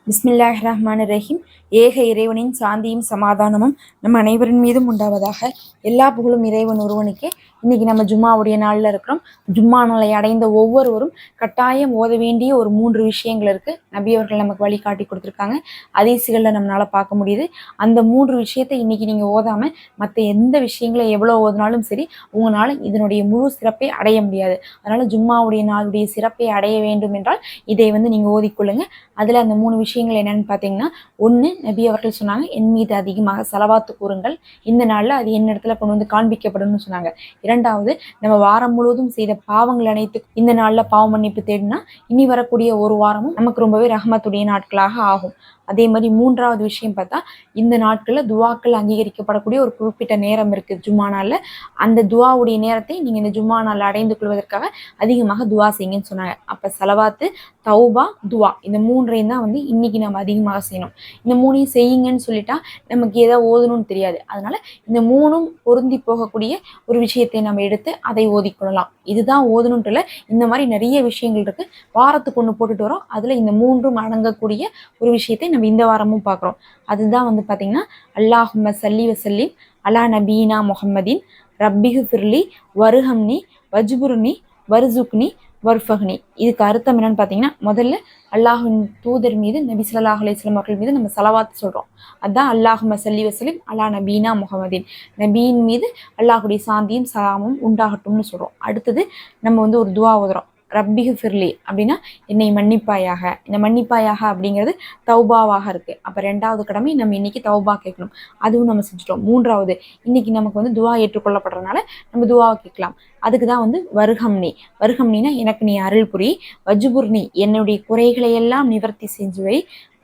பிஸ்மில்லாஹிர் ரஹ்மானிர் ரஹீம். ஏக இறைவனின் சாந்தியும் சமாதானமும் நம்ம அனைவரின் மீதும் உண்டாவதாக. எல்லா புகழும் இறைவன் ஒருவனுக்கே. இன்னைக்கு நம்ம ஜும்மாவுடைய நாளில் இருக்கிறோம். ஜும்மா நாளை அடைந்த ஒவ்வொருவரும் கட்டாயம் ஓத வேண்டிய ஒரு 3 விஷயங்கள் இருக்குது. நபி அவர்கள் நமக்கு வழிகாட்டி கொடுத்துருக்காங்க. ஹதீஸ்களில் நம்மளால் பார்க்க முடியுது. அந்த 3 விஷயத்தை இன்னைக்கு நீங்கள் ஓதாமல் மற்ற எந்த விஷயங்களை எவ்வளோ ஓதினாலும் சரி, உங்களால் இதனுடைய முழு சிறப்பை அடைய முடியாது. அதனால் ஜும்மாவுடைய நாளுடைய சிறப்பை அடைய வேண்டும் என்றால் இதை நீங்கள் ஓதிக்கொள்ளுங்க. அதில் அந்த 3 விஷயங்கள் என்னன்னு பார்த்தீங்கன்னா, 1, நபி அவர்கள் சொன்னாங்க, என் மீது அதிகமாக சலவாத்து கூறுங்கள், இந்த நாளில் அது என்னிடத்துல கொண்டு வந்து காண்பிக்கப்படும் சொன்னாங்க. 2வது, நம்ம வாரம் முழுவதும் செய்த பாவங்கள் அனைத்து இந்த நாளில் பாவ மன்னிப்பு தேடினா இனி வரக்கூடிய ஒரு வாரமும் நமக்கு ரொம்பவே ரஹ்மத்துடைய நாட்களாக ஆகும். அதே மாதிரி 3வது விஷயம் பார்த்தா, இந்த நாட்களில் துவாக்கள் அங்கீகரிக்கப்படக்கூடிய ஒரு குறிப்பிட்ட நேரம் இருக்குது ஜும்மா நாளில். அந்த துவாவுடைய நேரத்தை நீங்கள் இந்த ஜும்மா நாளில் அடைந்து கொள்வதற்காக அதிகமாக துவா செய்யுங்கன்னு சொன்னாங்க. அப்போ சலவாத்து, தௌபா, துவா இந்த 3ஐயும் தான் இன்னைக்கு நம்ம அதிகமாக செய்யணும். இந்த 3ஐயும் செய்யுங்கன்னு சொல்லிட்டா நமக்கு ஏதோ ஓதணும்னு தெரியாது. அதனால இந்த 3ம் பொருந்தி போகக்கூடிய ஒரு விஷயத்தை நம்ம எடுத்து அதை ஓதிக்கொள்ளலாம். இதுதான் ஓதணுன்ட்டு இல்லை, இந்த மாதிரி நிறைய விஷயங்கள் இருக்கு. வாரத்துக்கு ஒன்று போட்டுட்டு வரோம். அதில் இந்த 3ம் அடங்கக்கூடிய ஒரு விஷயத்தை நம்ம இந்த வாரமும் பார்க்குறோம். அதுதான் பார்த்தீங்கன்னா, அல்லாஹும்ம சல்லி வசல்லிம் அலா நபீனா முஹம்மதின் ரப்பிஹு ஃபிர்லி வருஹம்னி வஜ்புர்னி வர்சுக்னி வர்ஃபஹ்னி. இதுக்கு அர்த்தம் என்னன்னு பார்த்தீங்கன்னா, முதல்ல அல்லாஹின் தூதர் மீது, நபி ஸல்லல்லாஹு அலைஹி வஸல்லம் அவர்கள் மீது நம்ம சலவாத் சொல்கிறோம். அதுதான் அல்லாஹும்ம சல்லி வசல்லிம் அலா நபீனா முஹம்மதின், நபியின் மீது அல்லாஹுடைய சாந்தியும் சலாமும் உண்டாகட்டும்னு சொல்கிறோம். அடுத்தது நம்ம ஒரு துவா ஓதுறோம். ரப்பிஹு ஃபிர்லி அப்படின்னா என்னை மன்னிப்பாயாக. இந்த மன்னிப்பாயாக அப்படிங்கிறது தௌபாவாக இருக்குது. அப்போ 2வது கடமை நம்ம இன்னைக்கு தௌபா கேட்கணும். அதுவும் நம்ம செஞ்சுட்டோம். 3வது, இன்னைக்கு நமக்கு துவா ஏற்றுக்கொள்ளப்படுறதுனால நம்ம துவாவை கேட்கலாம். அதுக்கு தான் வருகம்னி. வருகம்னினா எனக்கு நீ அருள் புரி. வஜ்புர்னி என்னுடைய குறைகளை எல்லாம் நிவர்த்தி செஞ்சு வை.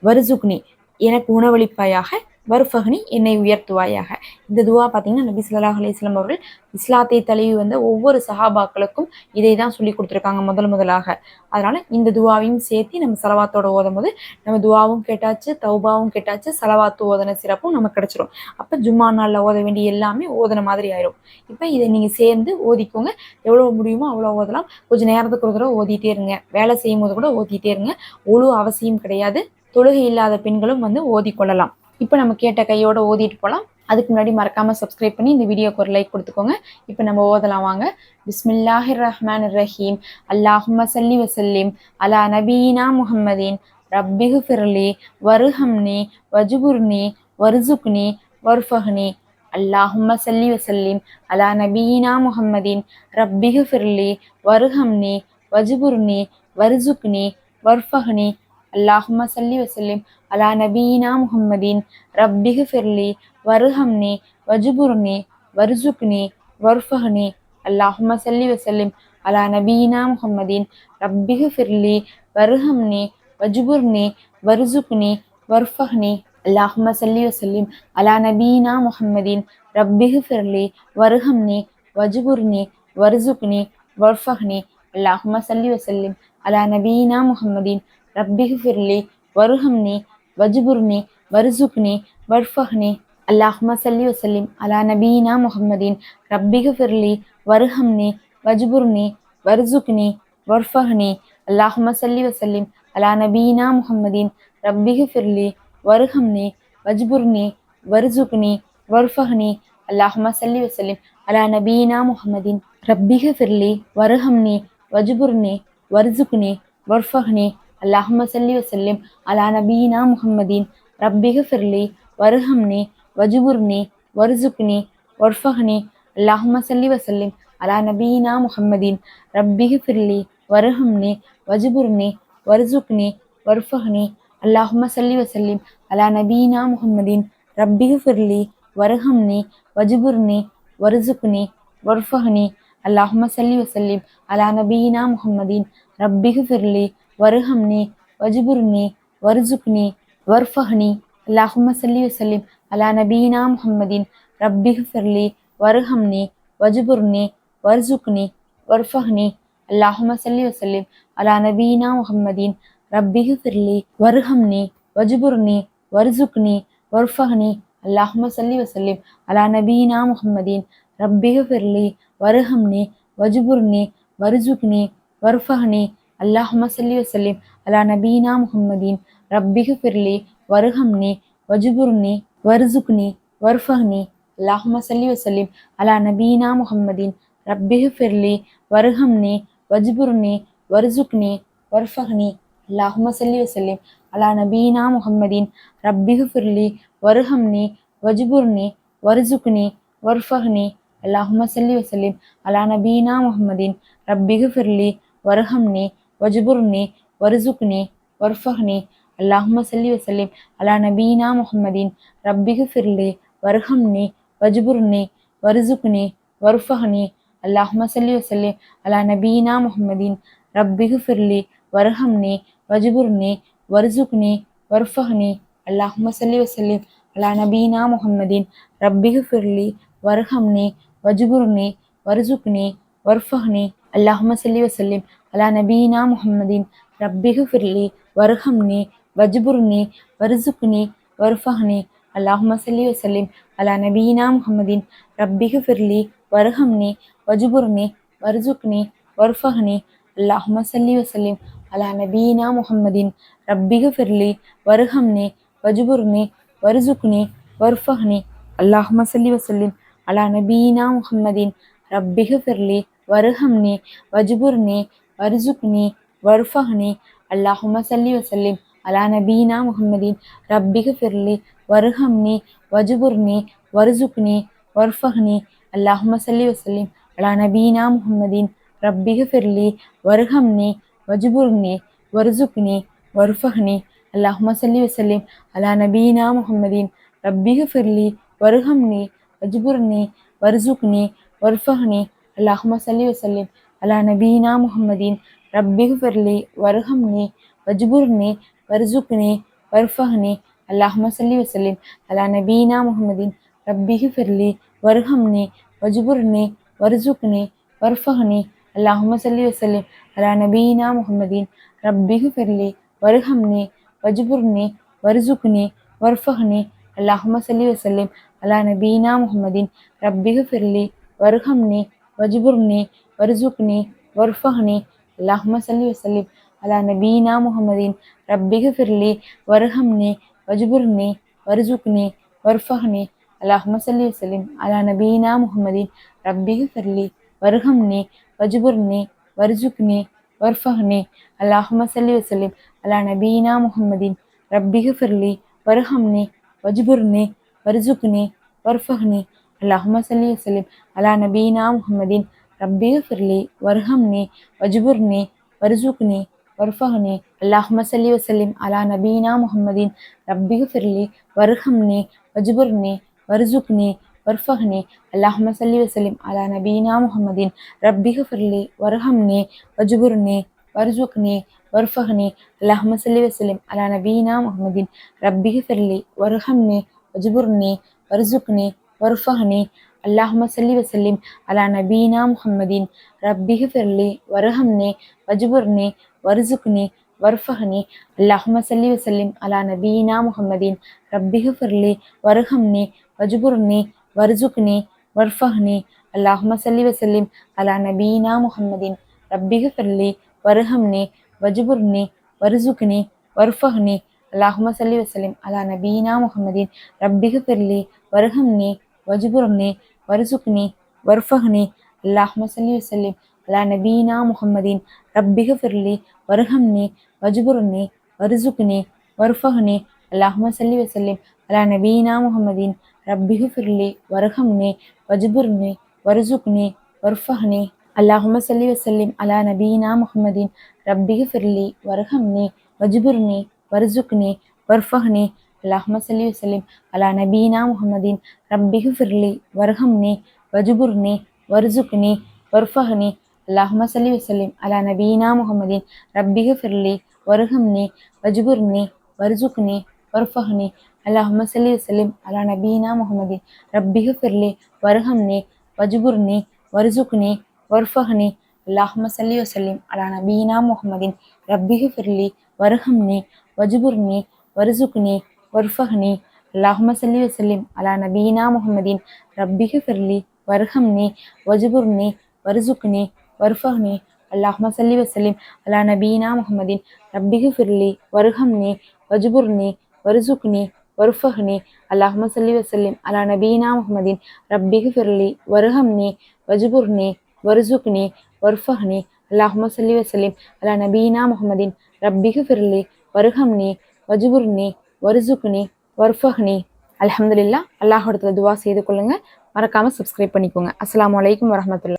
வருசுக்னி எனக்கு உணவளிப்பாயாக. வர்ஃபஹ்னி என்னை உயர்த்துவாயாக. இந்த துவா பார்த்தீங்கன்னா, நபி ஸல்லல்லாஹு அலைஹி வஸல்லம் அவர்கள் இஸ்லாத்தை தழுவி வந்த ஒவ்வொரு சஹாபாக்களுக்கும் இதை தான் சொல்லி கொடுத்துருக்காங்க முதலாக. அதனால இந்த துவாவையும் சேர்த்து நம்ம சலவாத்தோட ஓதும் போது நம்ம துவாவும் கேட்டாச்சு, தௌபாவும் கேட்டாச்சு, சலவாத்து ஓதன சிறப்பும் நமக்கு கிடைச்சிரும். அப்போ ஜும்மா நாளில் ஓத வேண்டிய எல்லாமே ஓதன மாதிரி ஆயிரும். இப்போ இதை நீங்கள் சேர்ந்து ஓதிக்கோங்க. எவ்வளோ முடியுமோ அவ்வளோ ஓதலாம். கொஞ்சம் நேரத்துக்கு ஒரு தடவை ஓதிட்டே இருங்க. வேலை செய்யும் போது கூட ஓதிட்டே இருங்க. ஒழு அவசியம் கிடையாது. தொழுகை இல்லாத பெண்களும் ஓதிக்கொள்ளலாம். இப்போ நம்ம கேட்ட கையோட ஓதிட்டு போகலாம். அதுக்கு முன்னாடி மறக்காமல் சப்ஸ்கிரைப் பண்ணி இந்த வீடியோக்கு ஒரு லைக் கொடுத்துக்கோங்க. இப்போ நம்ம ஓதலாம் வாங்க. பிஸ்மில்லாஹிர்-ரஹ்மானிர்-ரஹீம். அல்லாஹும்ம சல்லி வசல்லிம் அலா நபீனா முஹம்மதின் ரப்பிஹு ஃபிர்லி வருஹம்னி வஜ்புர்னி வர்சுக்னி வர்ஃபஹ்னி. அல்லாஹும்ம சல்லி வசல்லிம் அலா நபீனா முஹம்மதின் ரப்பிஹு ஃபிர்லி வருஹம்னி வஜ்புர்னி வர்சுக்னி வர்ஃபஹ்னி. அல்லாஹும்ம சல்லி வசல்லிம் அலா நபீனா முஹம்மதின் ரப்பிஹு ஃபிர்லி வருஹம்னி வஜ்புர்னி வர்சுக்னி வர்ஃபஹ்னி. அல்லாஹும்ம சல்லி வசல்லிம் அலா நபீனா முஹம்மதின் ரப்பிஹு ஃபிர்லி வருஹம்னி வஜ்புர்னி வர்சுக்னி வர்ஃபஹ்னி. அல்லாஹும்ம சல்லி வசல்லிம் அலா நபீனா முஹம்மதின் ரப்பிஹு ஃபிர்லி வருஹம்னி வஜ்புர்னி வர்சுக்னி வர்ஃபஹ்னி. அல்லாஹும்ம சல்லி வசல்லிம் அலா நபீனா முஹம்மதின் ரப்பிஹு ஃபிர்லி வருஹம்னி வஜ்புர்னி வர்சுக்னி வர்ஃபஹ்னி. அல்லாஹும்ம சல்லி வசல்லிம் அலா நபீனா முஹம்மதின் ரப்பிஹு ஃபிர்லி வருஹம்னி வஜ்புர்னி வர்சுக்னி வர்ஃபஹ்னி. அல்லாஹும்ம சல்லி வசல்லிம் அலா நபீனா முஹம்மதின் ரப்பிஹு ஃபிர்லி வருஹம்னி வஜ்புர்னி வர்சுக்னி வர்ஃபஹ்னி. அல்லாஹும்ம சல்லி வசல்லிம் அலா நபீனா முஹம்மதின் ரப்பிஹு ஃபிர்லி வருஹம்னி வஜ்புர்னி வர்சுக்னி வர்ஃபஹ்னி. அல்லாஹும்ம சல்லி வசல்லிம் அலா நபீனா முஹம்மதின் ரப்பிஹு ஃபிர்லி வருஹம்னி வஜ்புர்னி வர்சுக்னி வர்ஃபஹ்னி. அல்லாஹும்ம சல்லி வசல்லிம் அலா நபீனா முஹம்மதின் ரப்பிஹு ஃபிர்லி வருஹம்னி வஜ்புர்னி வர்சுக்னி வர்ஃபஹ்னி. அல்லாஹும்ம சல்லி வசல்லிம் அலா நபீனா முஹம்மதின் ரப்பிஹு ஃபிர்லி வருஹம்னி வஜ்புர்னி வர்சுக்னி வர்ஃபஹ்னி. அல்லாஹும்ம சல்லி வசல்லிம் அலா நபீனா முஹம்மதின் ரப்பிஹு ஃபிர்லி வருஹம்னி வஜ்புர்னி வர்சுக்னி வர்ஃபஹ்னி. அல்லாஹும்ம சல்லி வசல்லிம் அலா நபீனா முஹம்மதின் ரப்பிஹு ஃபிர்லி வருஹம்னி வஜ்புர்னி வர்சுக்னி வர்ஃபஹ்னி. அல்லாஹும்ம சல்லி வசல்லிம் அலா நபீனா முஹம்மதின் ரப்பிஹு ஃபிர்லி வருஹம்னி வஜ்புர்னி வர்சுக்னி வர்ஃபஹ்னி. அல்லாஹும்ம சல்லி வசல்லிம் அலா நபீனா முஹம்மதின் ரப்பிஹு ஃபிர்லி வருஹம்னி வஜ்புர்னி வர்சுக்னி வர்ஃபஹ்னி. اللهم صل وسلم على نبينا محمد رب اغفر لي وارحمني واجبرني وارزقني وارفعني. اللهم صل وسلم على نبينا محمد رب اغفر لي وارحمني واجبرني وارزقني وارفعني. اللهم صل وسلم على نبينا محمد رب اغفر لي وارحمني واجبرني وارزقني وارفعني. اللهم صل وسلم على نبينا محمد رب اغفر لي وارحمني واجبرني وارزقني وارفعني. اللهم صل وسلم على نبينا محمد رب اغفر لي وارحمني واجبرني وارزقني وارفعني. اللهم صل وسلم على نبينا محمد رب اغفر لي وارحمني واجبرني وارزقني وارفعني. اللهم صل وسلم على نبينا محمد رب اغفر لي وارحمني واجبرني وارزقني وارفعني. اللهم صل وسلم على نبينا محمد رب اغفر لي وارحمني واجبرني وارزقني وارفعني. اللهم صل وسلم على نبينا محمد رب اغفر لي وارحمني واجبرني وارزقني وارفعني. اللهم صل وسلم على نبينا محمد رب اغفر لي وارحمني واجبرني وارزقني وارفعني. اللهم صل وسلم على نبينا محمد رب اغفر لي وارحمني واجبرني وارزقني وارفعني. اللهم صل وسلم على نبينا محمد رب اغفر لي وارحمني واجبرني وارزقني وارفعني. اللهم صل وسلم على نبينا محمد رب اغفر لي وارحمني واجبرني وارزقني وارفعني. اللهم صل وسلم على نبينا محمد رب اغفر لي وارحمني واجبرني وارزقني وارفعني. اللهم صل وسلم على نبينا محمد رب اغفر لي وارحمني واجبرني وارزقني وارفعني. اللهم صل وسلم على نبينا محمد رب اغفر لي وارحمني واجبرني وارزقني وارفعني. اللهم صل وسلم على نبينا محمد رب اغفر لي وارحمني واجبرني وارزقني وارفعني. اللهم صل وسلم على نبينا محمد رب اغفر لي وارحمني واجبرني وارزقني وارفعني. اللهم صل وسلم على نبينا محمد رب اغفر لي وارحمني واجبرني وارزقني وارفعني. اللهم صل وسلم على نبينا محمد رب اغفر لي وارحمني واجبرني وارزقني وارفعني. اللهم صل وسلم على نبينا محمد رب اغفر لي وارحمني واجبرني وارزقني وارفعني. اللهم صل وسلم على نبينا محمد رب اغفر لي وارحمني واجبرني وارزقني وارفعني. اللهم صل وسلم على نبينا محمد رب اغفر لي وارحمني واجبرني وارزقني وارفعني. اللهم صل وسلم على نبينا محمد رب اغفر لي وارحمني واجبرني وارزقني وارفعني. اللهم صل وسلم على نبينا محمد رب اغفر لي وارحمني واجبرني وارزقني وارفعني. اللهم صل وسلم على نبينا محمد رب اغفر لي وارحمني واجبرني وارزقني وارفعني. اللهم صل وسلم على نبينا محمد رب اغفر لي وارحمني واجبرني وارزقني وارفعني. اللهم صل وسلم على نبينا محمد رب اغفر لي وارحمني واجبرني وارزقني وارفعني. اللهم صل وسلم على نبينا محمد رب اغفر لي وارحمني واجبرني وارزقني وارفعني. اللهم صل وسلم على نبينا محمد رب اغفر لي وارحمني واجبرني وارزقني وارفعني. اللهم صل وسلم على نبينا محمد رب اغفر لي وارحمني واجبرني وارزقني وارفعني. اللهم صل وسلم على نبينا محمد رب اغفر لي وارحمني واجبرني وارزقني وارفعني. اللهم صل وسلم على نبينا محمد رب اغفر لي وارحمني واجبرني وارزقني وارفعني. اللهم صل وسلم على نبينا محمد رب اغفر لي وارحمني واجبرني وارزقني وارفعني. اللهم صل وسلم على نبينا محمد رب اغفر لي وارحمني واجبرني وارزقني وارفعني. اللهم صل وسلم على نبينا محمد رب اغفر لي وارحمني واجبرني وارزقني وارفعني. اللهم صل وسلم على نبينا محمد رب اغفر لي وارحمني واجبرني وارزقني وارفعني. அல்லாஹும்ம ஸல்லி வஸல்லிம் அலா நபீனா முஹம்மதின் ரப்பிகு ஃபிர்லி வர்ஹம்னி வஜ்புர்னி வர்சுக்னி வர்ஃபஹ்னி அல்லாஹும்ம ஸல்லி வஸல்லிம் அலா நபீனா முஹம்மதின் ரப்பிகு ஃபிர்லி வர்ஹம்னி வஜ்புர்னி வர்சுக்னி வர்ஃபஹ்னி அல்லாஹும்ம ஸல்லி வஸல்லிம் அலா நபீனா முஹம்மதின் ரப்பிகு ஃபிர்லி வர்ஹம்னி வஜ்புர்னி வர்சுக்னி வர்ஃபஹ்னி. அல்ஹம்துலில்லாஹ். அல்லாஹ்விடத்துல துவா செய்து கொள்ளுங்க. மறக்காம சப்ஸ்கிரைப் பண்ணிக்கோங்க. அஸ்ஸலாமு அலைக்கும் வரஹ்மத்துல்லாஹ்.